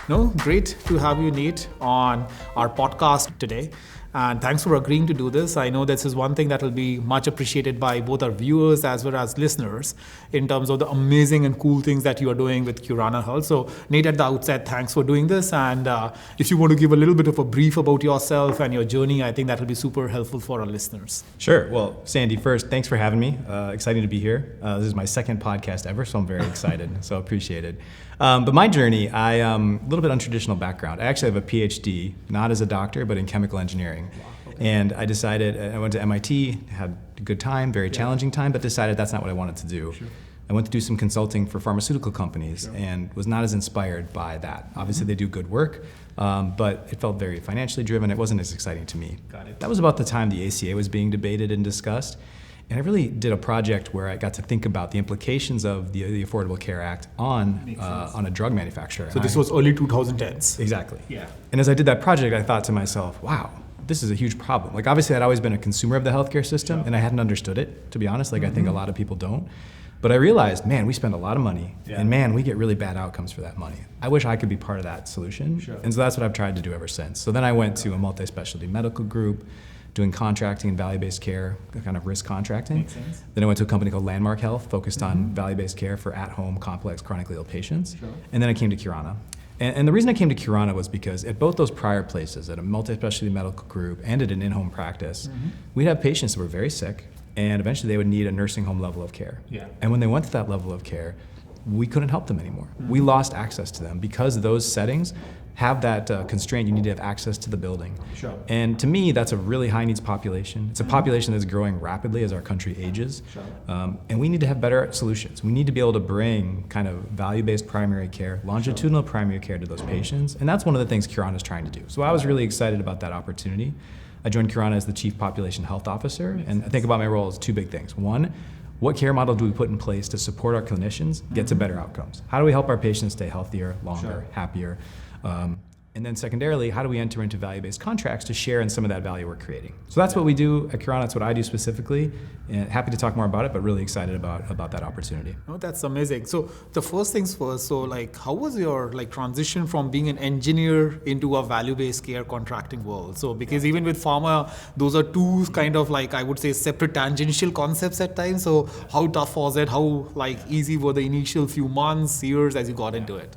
No, great to have you, Nate, on our podcast today. And thanks for agreeing to do this. I know this is one thing that will be much appreciated by both our viewers as well as listeners in terms of the amazing and cool things that you are doing with Kirana Health. So, Nate, at the outset, thanks for doing this. And if you want to give a little bit of a brief about yourself and your journey, I think that will be super helpful for our listeners. Sure. Well, Sandy, first, thanks for having me. Exciting to be here. This is my second podcast ever, so I'm very excited. So appreciate it. But my journey, a little bit untraditional background. I actually have a PhD, not as a doctor, but in chemical engineering. Wow, okay. And I decided, I went to MIT, had a good time, very challenging time, but decided that's not what I wanted to do. Sure. I went to do some consulting for pharmaceutical companies and was not as inspired by that. Obviously, they do good work, but it felt very financially driven. It wasn't as exciting to me. Got it. That was about the time the ACA was being debated and discussed. And I really did a project where I got to think about the implications of the Affordable Care Act on a drug manufacturer. So this was early 2010s. Exactly. Yeah. And as I did that project, I thought to myself, wow, this is a huge problem. Like, obviously, I'd always been a consumer of the healthcare system, and I hadn't understood it, to be honest. Like, I think a lot of people don't. But I realized, man, we spend a lot of money, and man, we get really bad outcomes for that money. I wish I could be part of that solution. Sure. And so that's what I've tried to do ever since. So then I went to a multi-specialty medical group, doing contracting and value-based care, kind of risk contracting. Makes sense. Then I went to a company called Landmark Health, focused on value-based care for at-home, complex, chronically ill patients. Sure. And then I came to Kirana. And the reason I came to Kirana was because at both those prior places, at a multi-specialty medical group and at an in-home practice, we'd have patients that were very sick, and eventually they would need a nursing home level of care. Yeah. And when they went to that level of care, we couldn't help them anymore. We lost access to them because those settings have that constraint. You need to have access to the building. Sure. And to me, that's a really high needs population. It's a population that's growing rapidly as our country ages. Sure. And we need to have better solutions. We need to be able to bring kind of value-based primary care, longitudinal primary care to those patients. And that's one of the things Kirana is trying to do. So I was really excited about that opportunity. I joined Kirana as the Chief Population Health Officer. And I think about my role as two big things. One, what care model do we put in place to support our clinicians get to better outcomes? How do we help our patients stay healthier, longer, happier? And then secondarily, how do we enter into value-based contracts to share in some of that value we're creating? So that's what we do at Kirana. That's what I do specifically. And happy to talk more about it, but really excited about that opportunity. Oh, that's amazing. So the first things first, so like how was your transition from being an engineer into a value-based care contracting world? So because even with pharma, those are two kind of I would say separate tangential concepts at times. So how tough was it? How easy were the initial few months, years as you got into it?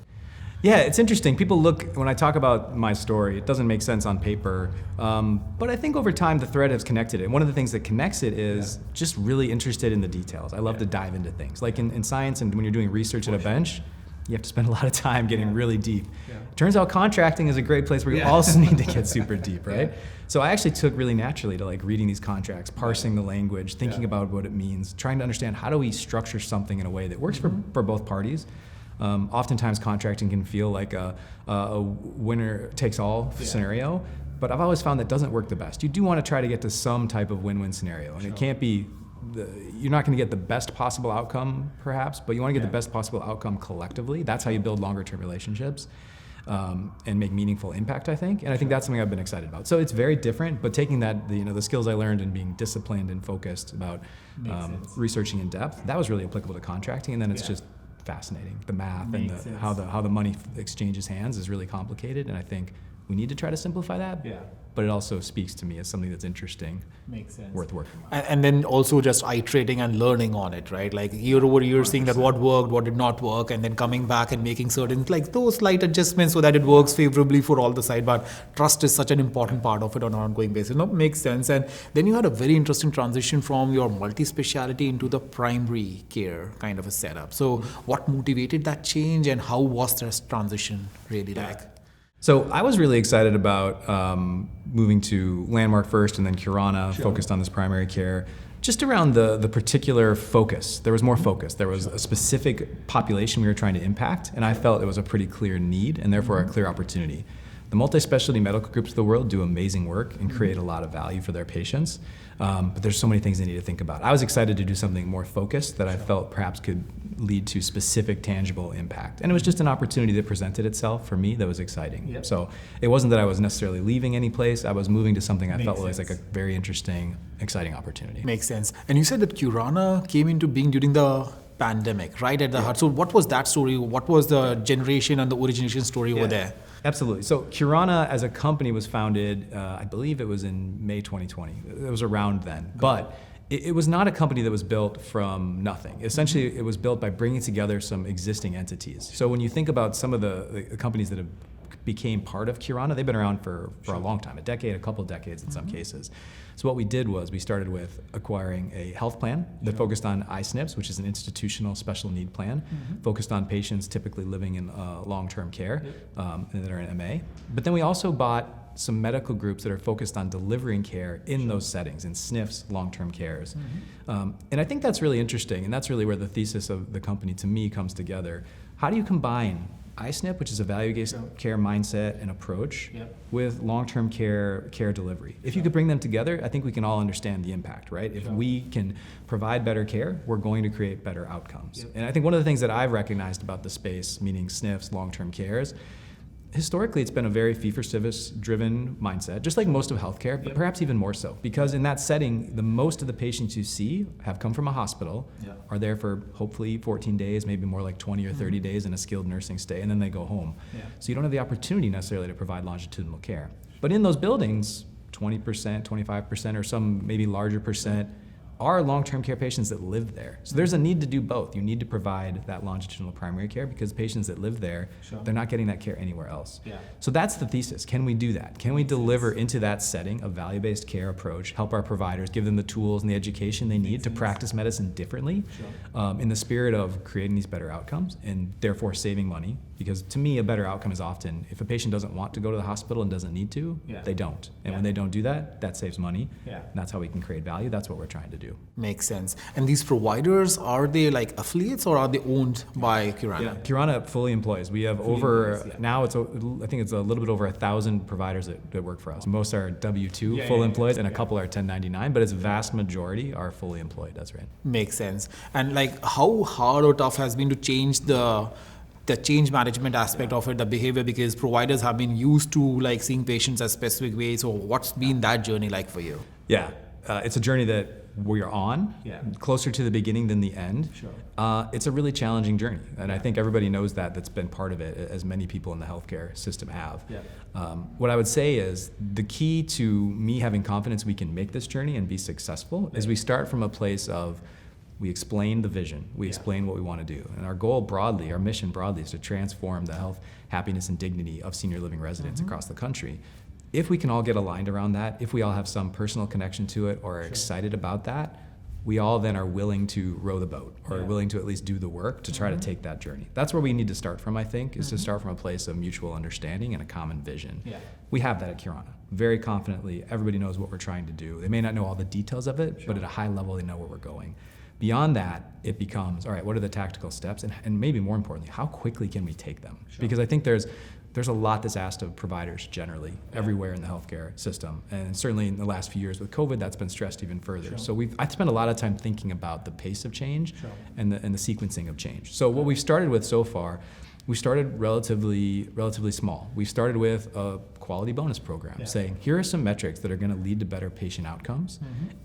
Yeah, it's interesting. People look, when I talk about my story, it doesn't make sense on paper, but I think over time the thread has connected it. And one of the things that connects it is just really interested in the details. I love to dive into things. Like in science and when you're doing research at a bench, you have to spend a lot of time getting really deep. Turns out contracting is a great place where you also need to get super deep, right? So I actually took really naturally to reading these contracts, parsing the language, thinking about what it means, trying to understand how do we structure something in a way that works for both parties. Oftentimes contracting can feel like a winner-takes-all scenario, but I've always found that doesn't work the best. You do want to try to get to some type of win-win scenario, and it can't be, you're not going to get the best possible outcome perhaps, but you want to get the best possible outcome collectively. That's how you build longer-term relationships and make meaningful impact, I think, and I think that's something I've been excited about. So it's very different, but taking that, the skills I learned and being disciplined and focused about researching in depth, that was really applicable to contracting, and then it's just fascinating. The math and how the money exchanges hands is really complicated, and I think we need to try to simplify that. Yeah. But it also speaks to me as something that's interesting, makes sense, worth working on. And then also just iterating and learning on it, right? Like year over year, 100%. Seeing that what worked, what did not work, and then coming back and making certain those slight adjustments so that it works favorably for all the side. But trust is such an important part of it on an ongoing basis. No, makes sense. And then you had a very interesting transition from your multi-speciality into the primary care kind of a setup. So what motivated that change, and how was this transition really like? So I was really excited about moving to Landmark first and then Kirana, focused on this primary care, just around the particular focus. There was more focus. There was a specific population we were trying to impact, and I felt it was a pretty clear need and therefore a clear opportunity. The multi-specialty medical groups of the world do amazing work and create a lot of value for their patients, but there's so many things they need to think about. I was excited to do something more focused that I felt perhaps could lead to specific, tangible impact. And it was just an opportunity that presented itself for me that was exciting. Yep. So it wasn't that I was necessarily leaving any place, I was moving to something I felt was like a very interesting, exciting opportunity. Makes sense. And you said that Kirana came into being during the pandemic, right at the heart. So what was that story? What was the generation and the origination story over there? Absolutely. So Kirana as a company was founded, I believe it was in May 2020. It was around then. But it was not a company that was built from nothing. Essentially, it was built by bringing together some existing entities. So when you think about some of the companies that have became part of Kirana, they've been around for a long time, a decade, a couple of decades in some cases. So what we did was we started with acquiring a health plan that focused on iSNPs, which is an institutional special need plan, focused on patients typically living in long-term care that are in MA. But then we also bought some medical groups that are focused on delivering care in those settings, in SNFs, long-term cares. And I think that's really interesting, and that's really where the thesis of the company, to me, comes together. How do you combine iSNP, which is a value-based care mindset and approach, with long-term care delivery? If you could bring them together, I think we can all understand the impact, right? If we can provide better care, we're going to create better outcomes. And I think one of the things that I've recognized about the space, meaning SNFs, long-term cares, historically, it's been a very fee-for-service driven mindset, just like most of healthcare, but perhaps even more so. Because in that setting, the most of the patients you see have come from a hospital, are there for hopefully 14 days, maybe more like 20 or 30 days in a skilled nursing stay, and then they go home. So you don't have the opportunity necessarily to provide longitudinal care. But in those buildings, 20%, 25%, or some maybe larger percent are long-term care patients that live there. So there's a need to do both. You need to provide that longitudinal primary care because patients that live there, they're not getting that care anywhere else. So that's the thesis. Can we do that? Can we deliver into that setting a value-based care approach, help our providers, give them the tools and the education they need to practice medicine differently in the spirit of creating these better outcomes and therefore saving money? Because to me, a better outcome is often if a patient doesn't want to go to the hospital and doesn't need to, they don't. And when they don't do that, that saves money. And that's how we can create value. That's what we're trying to do. Makes sense. And these providers, are they like affiliates or are they owned by Kirana? Kirana fully employs. We have now I think it's a little bit over 1,000 providers that work for us. Most are W-2 full employees and a couple are 1099, but its vast majority are fully employed. That's right. Makes sense. And like how hard or tough has been to change the change management aspect of it, the behavior, because providers have been used to like seeing patients a specific way. So what's been that journey like for you? It's a journey that we're on, closer to the beginning than the end. It's a really challenging journey, and I think everybody knows that's been part of it, as many people in the healthcare system have. What I would say is the key to me having confidence we can make this journey and be successful is we start from a place of we explain the vision, we explain what we want to do. And our goal broadly, our mission broadly, is to transform the health, happiness, and dignity of senior living residents across the country. If we can all get aligned around that, if we all have some personal connection to it or are excited about that, we all then are willing to row the boat or are willing to at least do the work to try to take that journey. That's where we need to start from, I think, is to start from a place of mutual understanding and a common vision. We have that at Kirana. Very confidently, everybody knows what we're trying to do. They may not know all the details of it, but at a high level, they know where we're going. Beyond that, it becomes, all right, what are the tactical steps? And maybe more importantly, how quickly can we take them? Because I think there's a lot that's asked of providers generally, everywhere in the healthcare system. And certainly in the last few years with COVID, that's been stressed even further. So I've spent a lot of time thinking about the pace of change and the sequencing of change. So what we've started with so far, we started relatively small. We started with a quality bonus program saying, here are some metrics that are going to lead to better patient outcomes,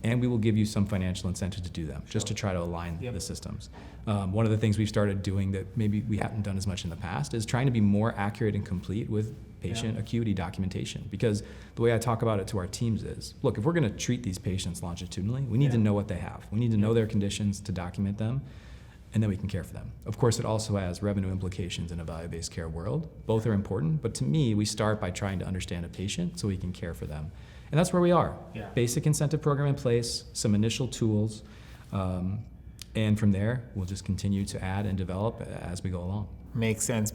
and we will give you some financial incentive to do them, just to try to align the systems. One of the things we've started doing that maybe we haven't done as much in the past is trying to be more accurate and complete with patient acuity documentation. Because the way I talk about it to our teams is, look, if we're going to treat these patients longitudinally, we need to know what they have. We need to know their conditions to document them, and then we can care for them. Of course, it also has revenue implications in a value-based care world. Both are important, but to me, we start by trying to understand a patient so we can care for them. And that's where we are. Basic incentive program in place, some initial tools, and from there, we'll just continue to add and develop as we go along. Makes sense.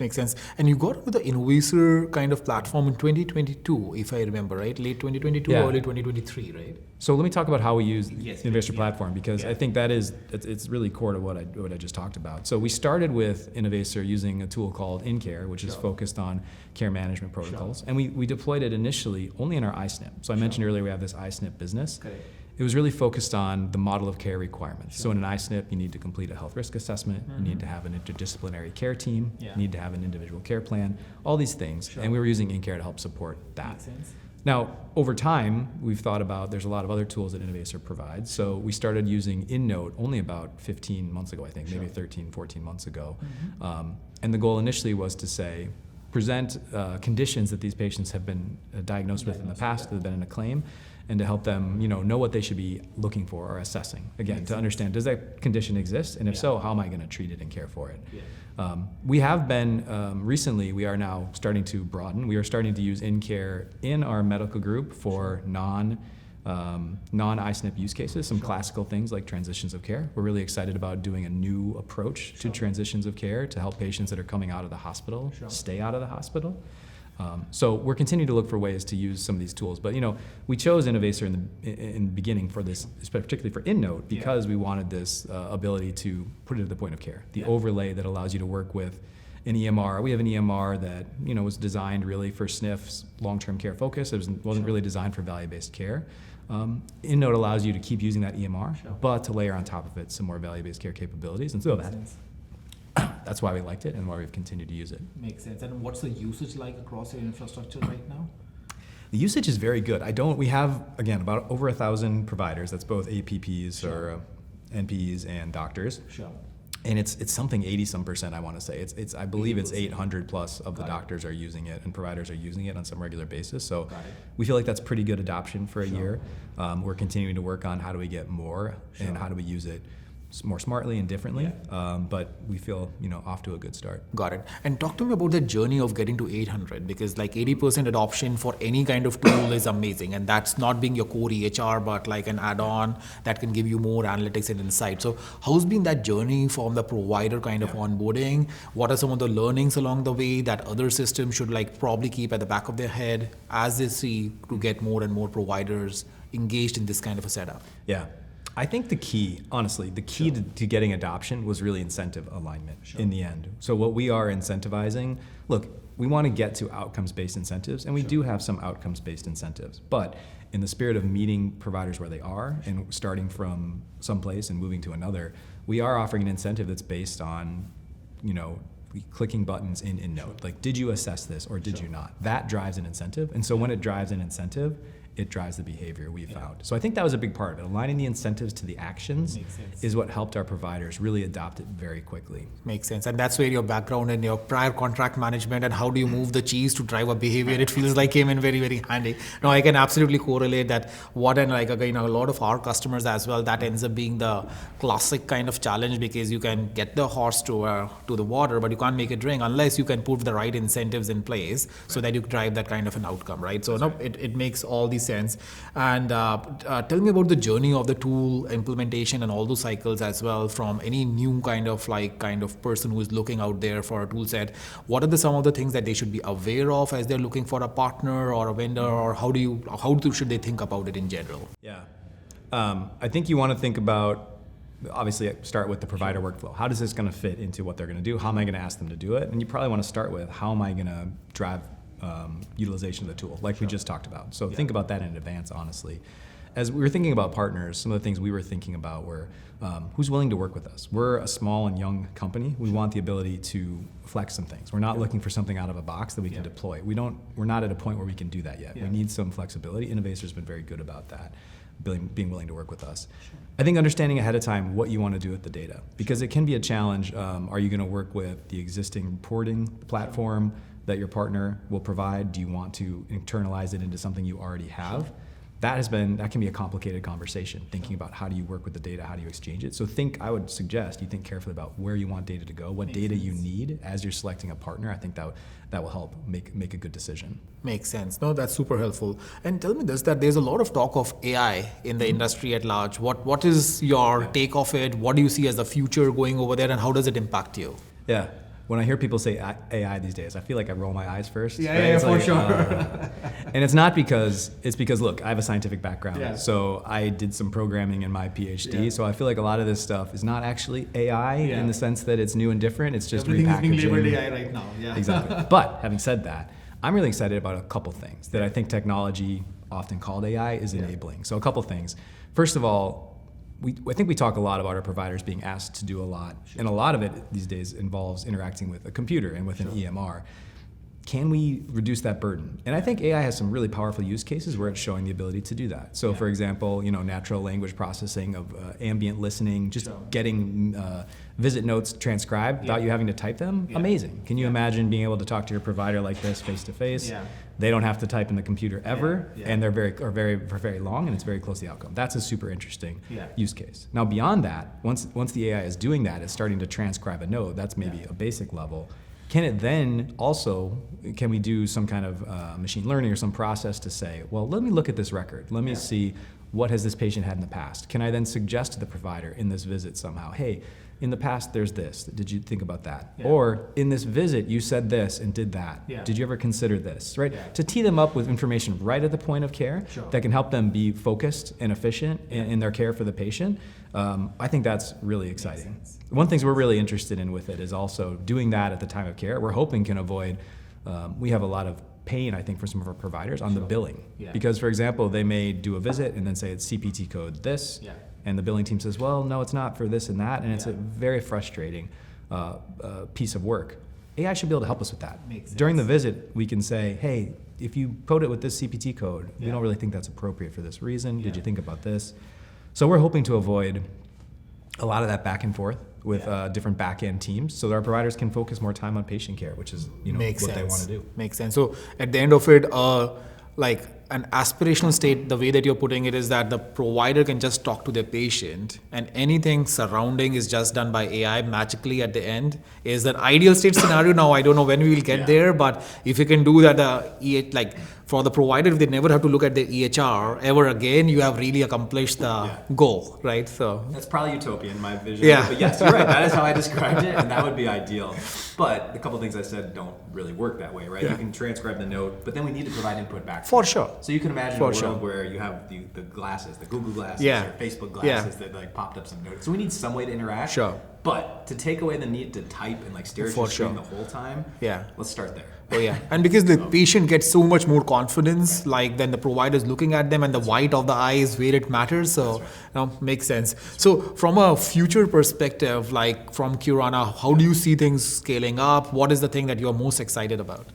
And you got with the Innovaccer kind of platform in 2022, if I remember right, late 2022, early 2023, right? So let me talk about how we use the Innovaccer platform, because I think it's really core to what I just talked about. So we started with Innovaccer using a tool called InCare, which is focused on care management protocols, and we deployed it initially only in our iSNP. So I mentioned earlier we have this iSNP business. It was really focused on the model of care requirements. So in an iSNP, you need to complete a health risk assessment, you need to have an interdisciplinary care team, you need to have an individual care plan, all these things. And we were using InCare to help support that. Now, over time, we've thought about, there's a lot of other tools that Innovaccer provides. So we started using InNote only about 15 months ago, I think, maybe 13, 14 months ago. And the goal initially was to say, present conditions that these patients have been diagnosed with in the past, that have been in a claim, and to help them, know what they should be looking for or assessing. Again, to understand, does that condition exist? And if so, how am I going to treat it and care for it? We have been, recently, we are now starting to broaden. We are starting to use InCare in our medical group for non-ISNP use cases, some classical things like transitions of care. We're really excited about doing a new approach to transitions of care to help patients that are coming out of the hospital stay out of the hospital. So we're continuing to look for ways to use some of these tools. But we chose Innovaccer in the beginning for this, particularly for InNote, because we wanted this ability to put it at the point of care. The overlay that allows you to work with an EMR. We have an EMR that was designed really for SNFs, long-term care focus. It wasn't really designed for value-based care. InNote allows you to keep using that EMR, but to layer on top of it some more value-based care capabilities. And so that's why we liked it and why we've continued to use it. Makes sense. And what's the usage like across your infrastructure right now? The usage is very good. We have, again, about over 1,000 providers. That's both APPs or NPs and doctors. And it's something 80-some%, I want to say. I believe it's 800 plus of the doctors are using it and providers are using it on some regular basis. So we feel like that's pretty good adoption for a year. We're continuing to work on how do we get more and how do we use it more smartly and differently, but we feel off to a good start. Got it. And talk to me about the journey of getting to 800, because like 80% adoption for any kind of tool is amazing, and that's not being your core EHR, but like an add-on that can give you more analytics and insight. So how's been that journey from the provider kind of onboarding? What are some of the learnings along the way that other systems should probably keep at the back of their head as they see to get more and more providers engaged in this kind of a setup? Yeah. I think the key to getting adoption was really incentive alignment in the end. So what we are incentivizing, look, we want to get to outcomes-based incentives, and we do have some outcomes-based incentives. But in the spirit of meeting providers where they are and starting from someplace and moving to another, we are offering an incentive that's based on, clicking buttons in InNote. Like, did you assess this or did you not? That drives an incentive. And so when it drives an incentive, it drives the behavior we found. So I think that was a big part of it. Aligning the incentives to the actions is what helped our providers really adopt it very quickly. Makes sense. And that's where your background and your prior contract management and how do you move the cheese to drive a behavior, it feels like came in very, very handy. Now I can absolutely correlate that a lot of our customers as well, that ends up being the classic kind of challenge, because you can get the horse to the water, but you can't make it drink unless you can put the right incentives in place so that you drive that kind of an outcome, right? So it makes all these sense. And tell me about the journey of the tool implementation and all those cycles as well, from any new kind of person who is looking out there for a tool set. What are some of the things that they should be aware of as they're looking for a partner or a vendor, or how should they think about it in general? Yeah, I think you want to think about, obviously start with the provider workflow. How does this going to fit into what they're going to do? How am I going to ask them to do it? And you probably want to start with, how am I going to drive utilization of the tool, like we just talked about. So think about that in advance, honestly. As we were thinking about partners, some of the things we were thinking about were who's willing to work with us. We're a small and young company. We want the ability to flex some things. We're not looking for something out of a box that we can deploy. We're not at a point where we can do that yet. We need some flexibility. Innovaccer's been very good about that, being willing to work with us. I think understanding ahead of time what you want to do with the data, because it can be a challenge. Are you going to work with the existing reporting platform that your partner will provide? Do you want to internalize it into something you already have? That can be a complicated conversation, thinking about how do you work with the data, how do you exchange it. So I would suggest you think carefully about where you want data to go, what data you need as you're selecting a partner. I think that will help make a good decision. Makes sense. No, that's super helpful. And tell me this, that there's a lot of talk of AI in the industry at large. What is your take of it? What do you see as the future going over there, and how does it impact you? Yeah. When I hear people say AI these days, I feel like I roll my eyes first. Yeah, for sure. And it's because, look, I have a scientific background. So I did some programming in my PhD. So I feel like a lot of this stuff is not actually AI in the sense that it's new and different. It's just repackaging. Everything's being labeled AI right now. Yeah. Exactly. But having said that, I'm really excited about a couple things that I think technology, often called AI, is enabling. So a couple things. First of all, I think we talk a lot about our providers being asked to do a lot, and a lot of it these days involves interacting with a computer and with an EMR. can we reduce that burden? And I think AI has some really powerful use cases where it's showing the ability to do that. So for example, natural language processing of ambient listening, just getting visit notes transcribed without you having to type them, amazing. Can you imagine being able to talk to your provider like this face to face? They don't have to type in the computer ever, and they're very long, and it's very close to the outcome. That's a super interesting use case. Now beyond that, once the AI is doing that, it's starting to transcribe a note. That's maybe a basic level. Can it then also, can we do some kind of machine learning or some process to say, well, let me look at this record. Let me see what has this patient had in the past. Can I then suggest to the provider in this visit somehow, hey, in the past there's this. Did you think about that? Or in this visit you said this and did that. Did you ever consider this? Right? To tee them up with information right at the point of care that can help them be focused and efficient in their care for the patient. I think that's really exciting. One thing we're really interested in with it is also doing that at the time of care. We're hoping can avoid, we have a lot of pain, I think, for some of our providers on the billing. Because, for example, they may do a visit and then say it's CPT code this, and the billing team says, well, no, it's not for this and that, and it's a very frustrating piece of work. AI should be able to help us with that. During the visit, we can say, hey, if you code it with this CPT code, we don't really think that's appropriate for this reason. Did you think about this? So we're hoping to avoid a lot of that back and forth with different back-end teams so that our providers can focus more time on patient care, which is what they want to do. Makes sense. So at the end of it, like an aspirational state, the way that you're putting it is that the provider can just talk to their patient and anything surrounding is just done by AI magically at the end is that ideal state scenario. Now, I don't know when we will get there, but if you can do that, like for the provider, if they never have to look at the EHR ever again, you have really accomplished the goal, right? So that's probably utopian, my vision. But yes, you're right. That is how I described it, and that would be ideal. But the couple of things I said don't really work that way, right? You can transcribe the note, but then we need to provide input back. For sure. So you can imagine a world where you have the glasses, the Google glasses, or Facebook glasses that like popped up some notes. So we need some way to interact. But to take away the need to type and like stare at your screen the whole time, let's start there. And because the patient gets so much more confidence, like then the provider is looking at them and the white of the eye is where it matters. So makes sense. So from a future perspective, like from Kirana, how do you see things scaling up? What is the thing that you're most excited about?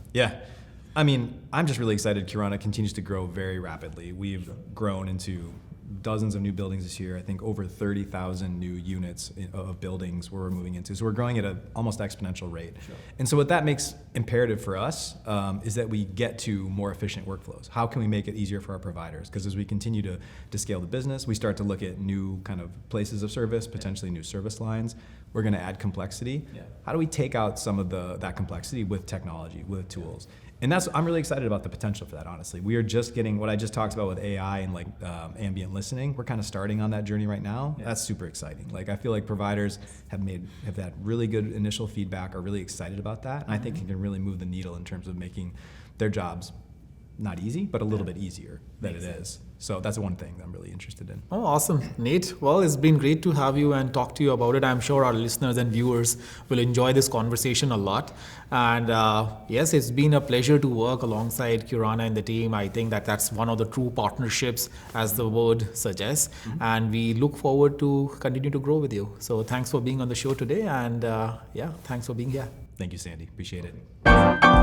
I mean, I'm just really excited. Kirana continues to grow very rapidly. We've grown into dozens of new buildings this year. I think over 30,000 new units of buildings we're moving into. So we're growing at an almost exponential rate. And so what that makes imperative for us is that we get to more efficient workflows. How can we make it easier for our providers? Because as we continue to scale the business, we start to look at new kind of places of service, potentially new service lines. We're going to add complexity. How do we take out some of that complexity with technology, with tools? And I'm really excited about the potential for that, honestly. We are just getting what I just talked about with AI and like ambient listening. We're kind of starting on that journey right now. That's super exciting. Like I feel like providers have had really good initial feedback, are really excited about that. And I think it can really move the needle in terms of making their jobs not easy, but a little bit easier than it is. So that's one thing that I'm really interested in. Oh, awesome. Nate, well, it's been great to have you and talk to you about it. I'm sure our listeners and viewers will enjoy this conversation a lot. And yes, it's been a pleasure to work alongside Kirana and the team. I think that's one of the true partnerships, as the word suggests. And we look forward to continue to grow with you. So thanks for being on the show today. And thanks for being here. Thank you, Sandy. Appreciate it.